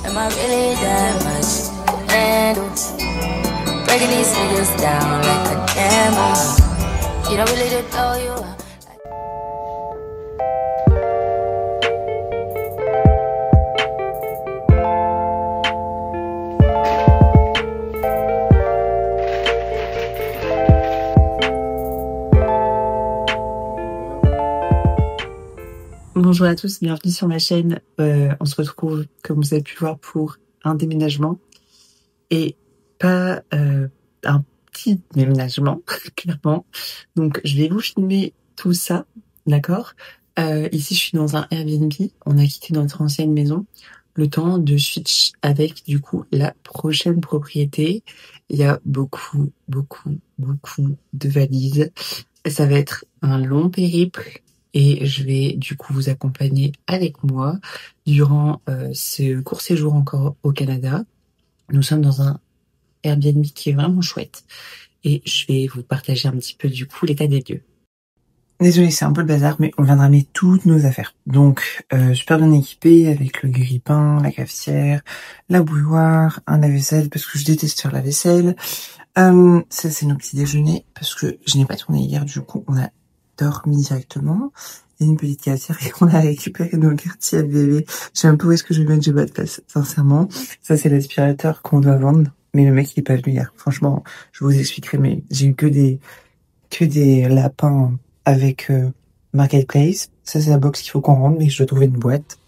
Am I really that much to handle? Breaking these figures down like a camera. You don't really know you are. Bonjour à tous, bienvenue sur ma chaîne. On se retrouve, comme vous avez pu voir, pour un déménagement et pas un petit déménagement, clairement. Donc, je vais vous filmer tout ça, d'accord? Ici, je suis dans un Airbnb. On a quitté notre ancienne maison. Le temps de switch avec, du coup, la prochaine propriété. Il y a beaucoup de valises. Ça va être un long périple. Et je vais du coup vous accompagner avec moi durant ce court séjour encore au Canada. Nous sommes dans un Airbnb qui est vraiment chouette et je vais vous partager un petit peu du coup l'état des lieux. Désolée, c'est un peu le bazar, mais on vient de ramener toutes nos affaires. Donc, super bien équipé avec le grille-pain, la cafetière, la bouilloire, un lave-vaisselle parce que je déteste faire la vaisselle. Ça, c'est nos petits déjeuners parce que je n'ai pas tourné hier, du coup, on a dormi directement. Il y a une petite cafetière et on a récupéré nos quartiers à bébé. Je sais un peu où est-ce que je vais mettre, j'ai pas de place, sincèrement. Ça, c'est l'aspirateur qu'on doit vendre. Mais le mec, il est pas venu hier. Franchement, je vous expliquerai, mais j'ai eu que des lapins avec Marketplace. Ça, c'est la box qu'il faut qu'on rentre, mais je dois trouver une boîte.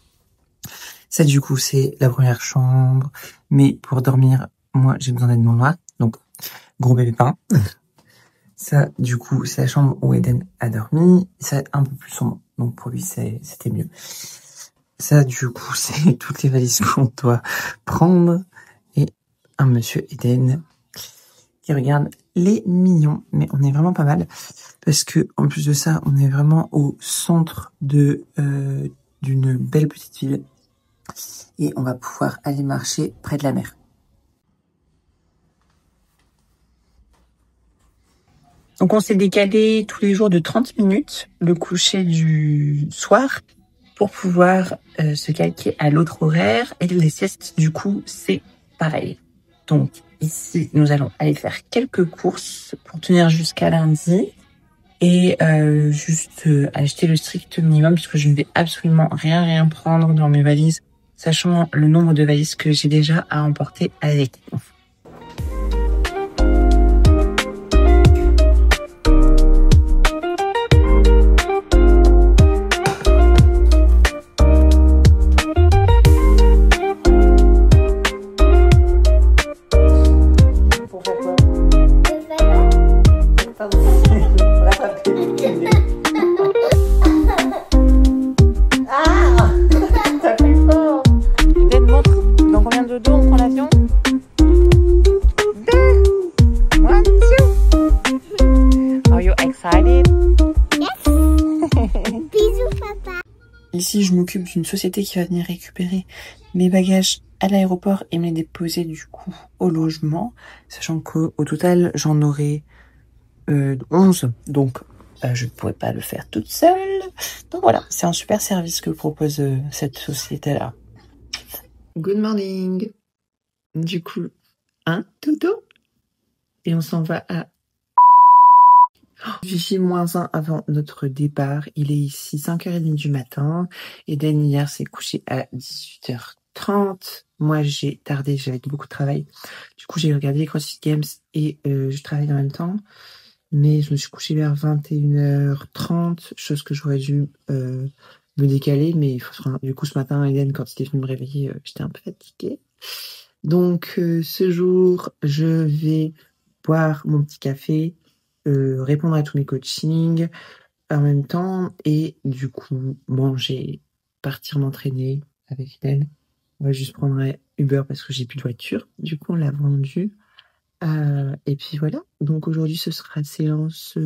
Ça, du coup, c'est la première chambre. Mais pour dormir, moi, j'ai besoin d'être dans le noir. Donc, gros bébé pain. Ça, du coup, c'est la chambre où Eden a dormi. Ça va être un peu plus sombre. Donc, pour lui, c'était mieux. Ça, du coup, c'est toutes les valises qu'on doit prendre. Et un monsieur Eden qui regarde les mignons. Mais on est vraiment pas mal. Parce que, en plus de ça, on est vraiment au centre d'une belle petite ville. Et on va pouvoir aller marcher près de la mer. Donc on s'est décalé tous les jours de 30 minutes le coucher du soir pour pouvoir se calquer à l'autre horaire. Et les siestes, du coup, c'est pareil. Donc ici, nous allons aller faire quelques courses pour tenir jusqu'à lundi. Et juste acheter le strict minimum puisque je ne vais absolument rien prendre dans mes valises, sachant le nombre de valises que j'ai déjà à emporter avec nous. Ici, je m'occupe d'une société qui va venir récupérer mes bagages à l'aéroport et me les déposer du coup au logement, sachant qu'au total, j'en aurai 11, donc je ne pourrais pas le faire toute seule. Donc voilà, c'est un super service que propose cette société-là. Good morning. Du coup, un dodo et on s'en va à Vichy -1 avant notre départ. Il est ici 5h30 du matin. Eden hier s'est couché à 18h30. Moi j'ai tardé, j'avais beaucoup de travail. Du coup j'ai regardé les CrossFit Games et je travaille en même temps. Mais je me suis couchée vers 21h30, chose que j'aurais dû me décaler. Mais du coup ce matin, Eden, quand il est venu me réveiller, j'étais un peu fatiguée. Donc ce jour, je vais boire mon petit café, répondre à tous mes coachings en même temps et du coup manger, partir m'entraîner avec Eden. On va juste prendre un Uber parce que j'ai plus de voiture. Du coup on l'a vendu. Et puis voilà. Donc aujourd'hui ce sera séance.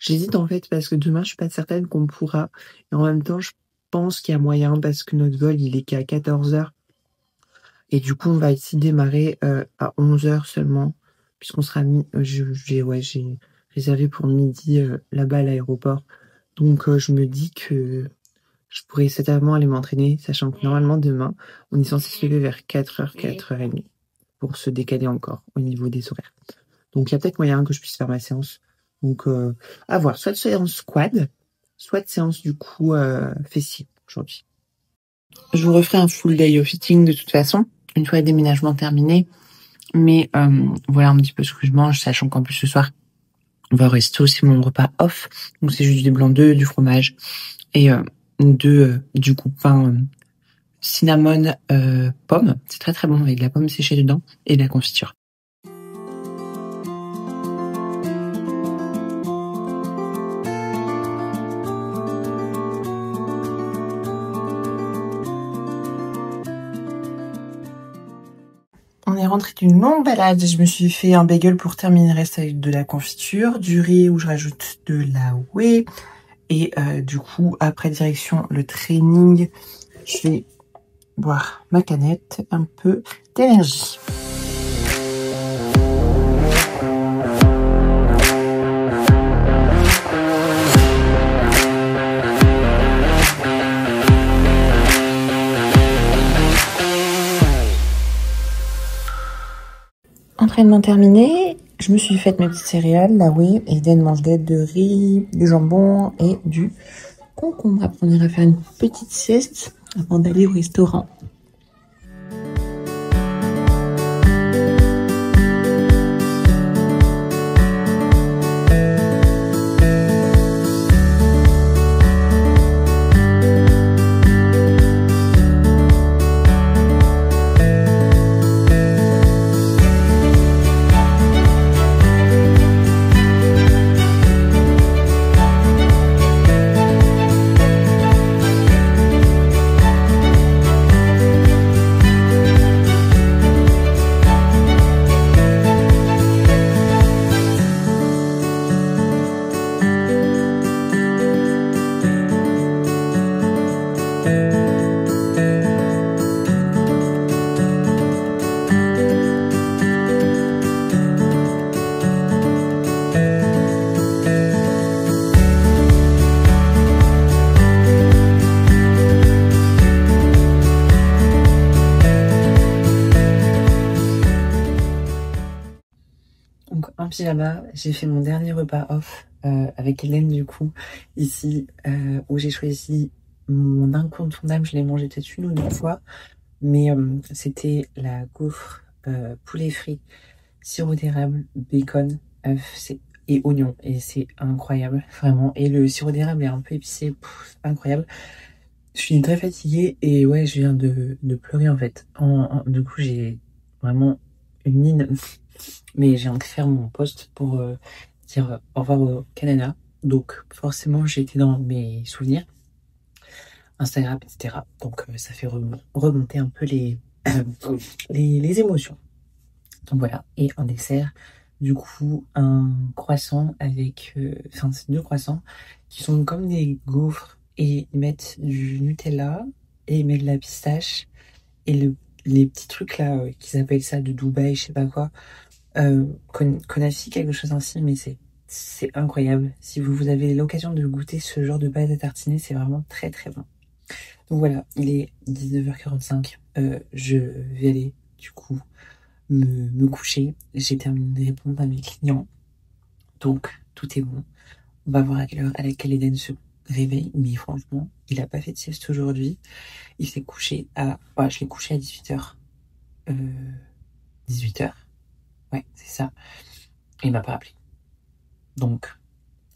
J'hésite en fait parce que demain je suis pas certaine qu'on pourra. Et en même temps je pense qu'il y a moyen parce que notre vol il est qu'à 14h. Et du coup on va ici démarrer à 11h seulement. Puisqu'on sera j'ai réservé pour midi là-bas à l'aéroport. Donc je me dis que je pourrais certainement aller m'entraîner, sachant que normalement demain, on est censé se lever vers 4h, 4h30 pour se décaler encore au niveau des horaires. Donc il y a peut-être moyen que je puisse faire ma séance. Donc à voir, soit séance squat, soit séance du coup fessier aujourd'hui. Je vous referai un full day au fitting de toute façon, une fois le déménagement terminé. Mais voilà un petit peu ce que je mange, sachant qu'en plus ce soir, on va au resto, c'est mon repas off. Donc c'est juste du blanc d'œuf, du fromage et du coup pain cinnamon pomme. C'est très très bon avec de la pomme séchée dedans et de la confiture. On est rentré d'une longue balade. Je me suis fait un bagel pour terminer le reste avec de la confiture, du riz où je rajoute de la whey. Et du coup, après direction le training, je vais boire ma canette, un peu d'énergie. Entraînement terminé, je me suis fait mes petites céréales, la whey, et Eden mange de riz, du jambon et du concombre. Après, on ira faire une petite sieste avant d'aller au restaurant. Pyjama, j'ai fait mon dernier repas off avec Hélène du coup ici où j'ai choisi mon incontournable. Je l'ai mangé peut-être une ou deux fois, mais c'était la gaufre poulet frit, sirop d'érable, bacon, œuf et oignon, et c'est incroyable vraiment. Et le sirop d'érable est un peu épicé, incroyable. Je suis très fatiguée et ouais, je viens de pleurer en fait. Du coup j'ai vraiment une mine. Mais j'ai envie de faire mon post pour dire au revoir au Canada. Donc forcément, j'ai été dans mes souvenirs, Instagram, etc. Donc ça fait remonter un peu les émotions. Donc voilà, et en dessert, du coup, un croissant avec... Enfin, c'est 2 croissants qui sont comme des gaufres et ils mettent du Nutella et ils mettent de la pistache et les petits trucs là, qu'ils appellent ça de Dubaï, je sais pas quoi. Konafi, quelque chose ainsi, mais c'est incroyable. Si vous avez l'occasion de goûter ce genre de pâte à tartiner, c'est vraiment très très bon. Donc voilà, il est 19h45. Je vais aller du coup me coucher. J'ai terminé de répondre à mes clients, donc tout est bon. On va voir à quelle heure Eden se réveille, mais franchement, il a pas fait de sieste aujourd'hui. Il s'est couché à... Ouais, je l'ai couché à 18h. 18h. Ouais, c'est ça. Et il m'a pas appelé. Donc,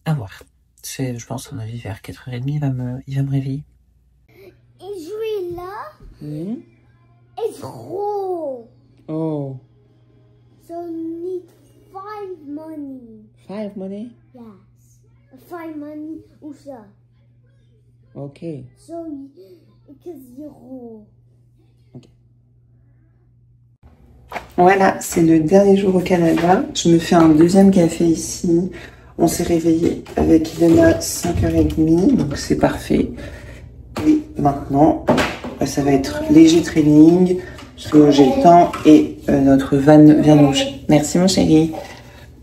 à voir. Je pense qu'à mon avis, vers 4h30, il va me réveiller. Et jouer là est trop. Oh. So need 5 money. 5 money? Yes. 5 money ou ça. Okay. So, because zero. Voilà, c'est le dernier jour au Canada. Je me fais un deuxième café ici. On s'est réveillé avec Eden à 5h30, donc c'est parfait. Et maintenant, ça va être léger training, parce que j'ai le temps, et notre van vient nous... Merci mon chéri.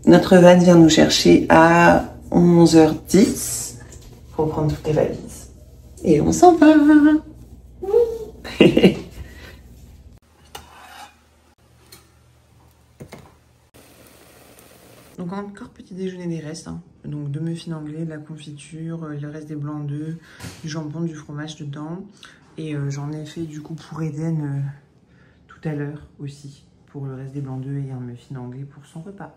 Notre van vient nous chercher à 11h10 pour prendre toutes les valises. Et on s'en va. Donc encore petit déjeuner des restes, hein. Donc 2 muffins anglais, de la confiture, le reste des blancs d'œufs, du jambon, du fromage dedans. Et j'en ai fait du coup pour Eden tout à l'heure aussi, pour le reste des blancs d'œufs et un muffin anglais pour son repas.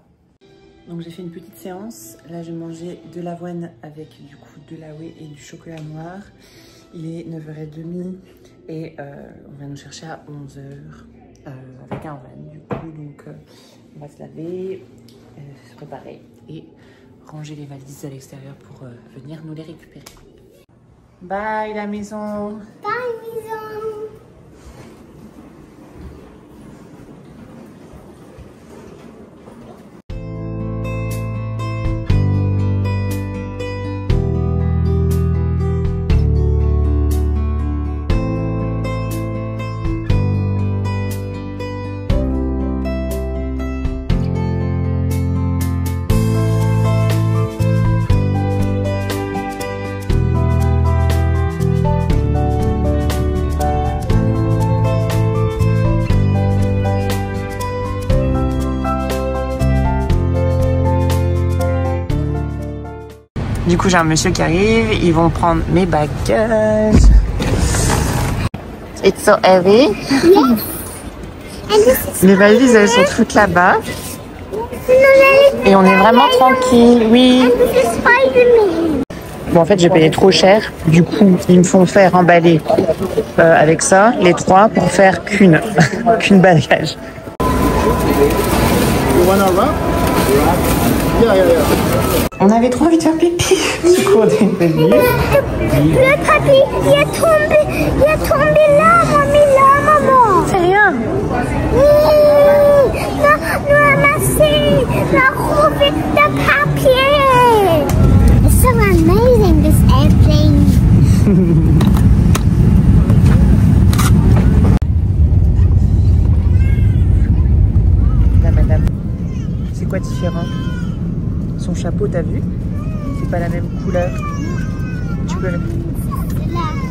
Donc j'ai fait une petite séance. Là j'ai mangé de l'avoine avec du coup de la whey et du chocolat noir. Il est 9h30 et on va nous chercher à 11h avec un van du coup. Donc on va se laver, se préparer et ranger les valises à l'extérieur pour venir nous les récupérer. Bye la maison. Bye, maison. Du coup, j'ai un monsieur qui arrive, ils vont prendre mes bagages. It's so heavy. Les valises, elles sont toutes là-bas. Et on est vraiment tranquille, oui. Bon, en fait, j'ai payé trop cher. Du coup, ils me font faire emballer avec ça, les 3, pour faire qu'une bagage. On avait trop envie de faire pipi. Du coup, on est venu. Le tapis, il est tombé là, maman. C'est rien. Non, merci. La roue de papier. It's so amazing, this airplane. La madame, c'est quoi différent? Son chapeau, t'as vu? C'est pas la même couleur. Tu peux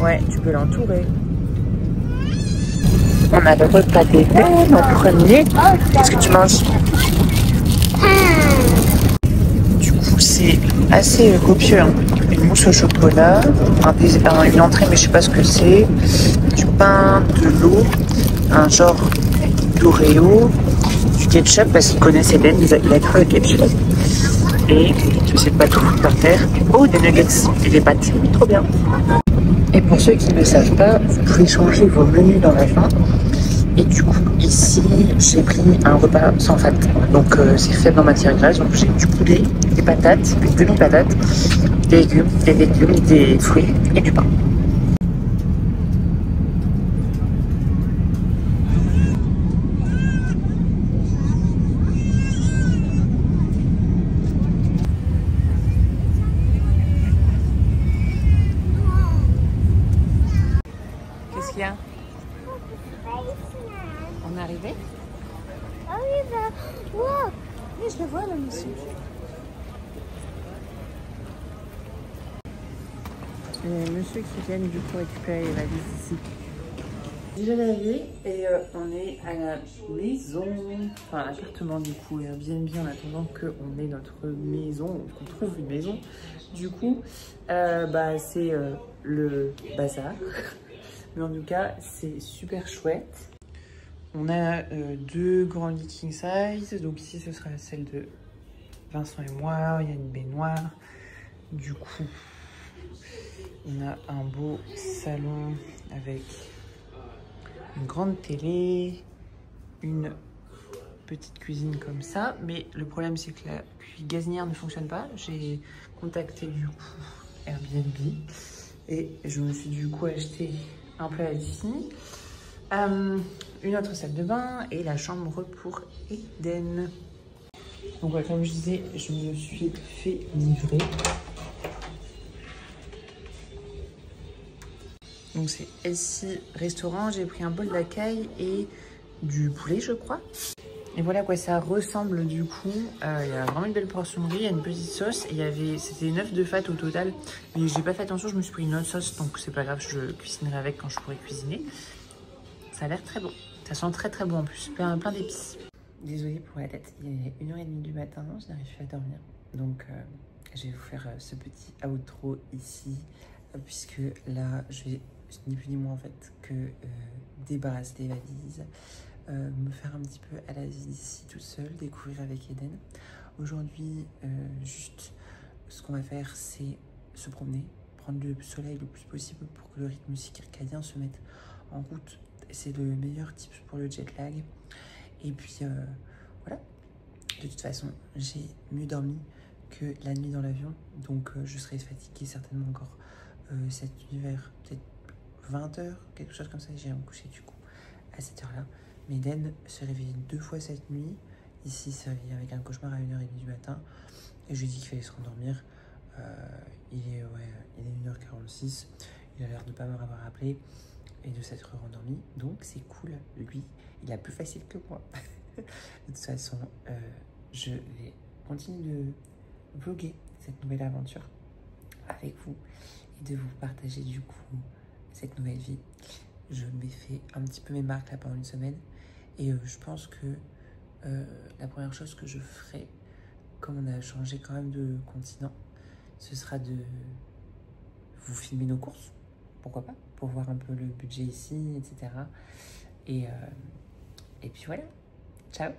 ouais, tu peux l'entourer. On a le repas d'Eden en premier. Qu'est-ce que tu manges? Du coup, c'est assez copieux, hein. Une mousse au chocolat, une entrée, mais je sais pas ce que c'est. Du pain, de l'eau, un genre d'Oreo, du ketchup, parce qu'il connaissait Eden, il a cru le ketchup. Et je sais pas tout foutre par terre. Oh, des nuggets et des pâtes, trop bien. Et pour ceux qui ne savent pas, vous pouvez changer vos menus dans la fin. Et du coup, ici, j'ai pris un repas sans fat. Donc c'est faible en matière grasse. Donc j'ai du poulet, des patates, des demi-patates, des légumes, des fruits et du pain. Qu'est-ce qu'il y a? On est arrivé? Oh oui, wow. Oui, je le vois là, monsieur. Les messieurs qui viennent du coup récupérer les valises ici. Déjà lavé et on est à la maison, enfin à l'appartement du coup, Airbnb en attendant qu'on ait notre maison, qu'on trouve une maison. Du coup, c'est le bazar. Mais en tout cas, c'est super chouette. On a 2 grands lits king size. Donc ici, ce sera celle de Vincent et moi. Il y a une baignoire. Du coup, on a un beau salon avec une grande télé, une petite cuisine comme ça. Mais le problème, c'est que la gazinière ne fonctionne pas. J'ai contacté du coup Airbnb et je me suis du coup acheté un plat ici, une autre salle de bain et la chambre pour Eden. Donc ouais, comme je disais, je me suis fait livrer. Donc c'est ici restaurant, j'ai pris un bol d'acai et du poulet je crois. Et voilà à quoi ça ressemble du coup. Il y a vraiment une belle portion de riz, il y a une petite sauce. Et c'était 9 de fat au total. Mais j'ai pas fait attention, je me suis pris une autre sauce, donc c'est pas grave, je cuisinerai avec quand je pourrai cuisiner. Ça a l'air très bon. Ça sent très très bon en plus, plein d'épices. Désolée pour la tête, il est 1h30 du matin, je n'arrive plus à dormir. Donc je vais vous faire ce petit outro ici, puisque là je vais ni plus ni moins en fait que débarrasser les valises, me faire un petit peu à la vie ici toute seule, découvrir avec Eden. Aujourd'hui, juste ce qu'on va faire, c'est se promener, prendre le soleil le plus possible pour que le rythme circadien se mette en route. C'est le meilleur tip pour le jet lag. Et puis voilà, de toute façon, j'ai mieux dormi que la nuit dans l'avion, donc je serai fatiguée certainement encore cette nuit vers peut-être 20h, quelque chose comme ça. J'irai me coucher du coup à cette heure-là. Mais Eden se réveille 2 fois cette nuit. Ici, il s'est réveillé avec un cauchemar à 1h30 du matin. Et je lui ai dit qu'il fallait se rendormir. Il est 1h46. Il a l'air de ne pas m'avoir appelé et de s'être rendormi. Donc, c'est cool. Lui, il a plus facile que moi. De toute façon, je vais continuer de vlogger cette nouvelle aventure avec vous et de vous partager du coup cette nouvelle vie. Je m'ai fait un petit peu mes marques là pendant une semaine et je pense que la première chose que je ferai, comme on a changé quand même de continent, ce sera de vous filmer nos courses, pourquoi pas, pour voir un peu le budget ici, etc. Et puis voilà, ciao.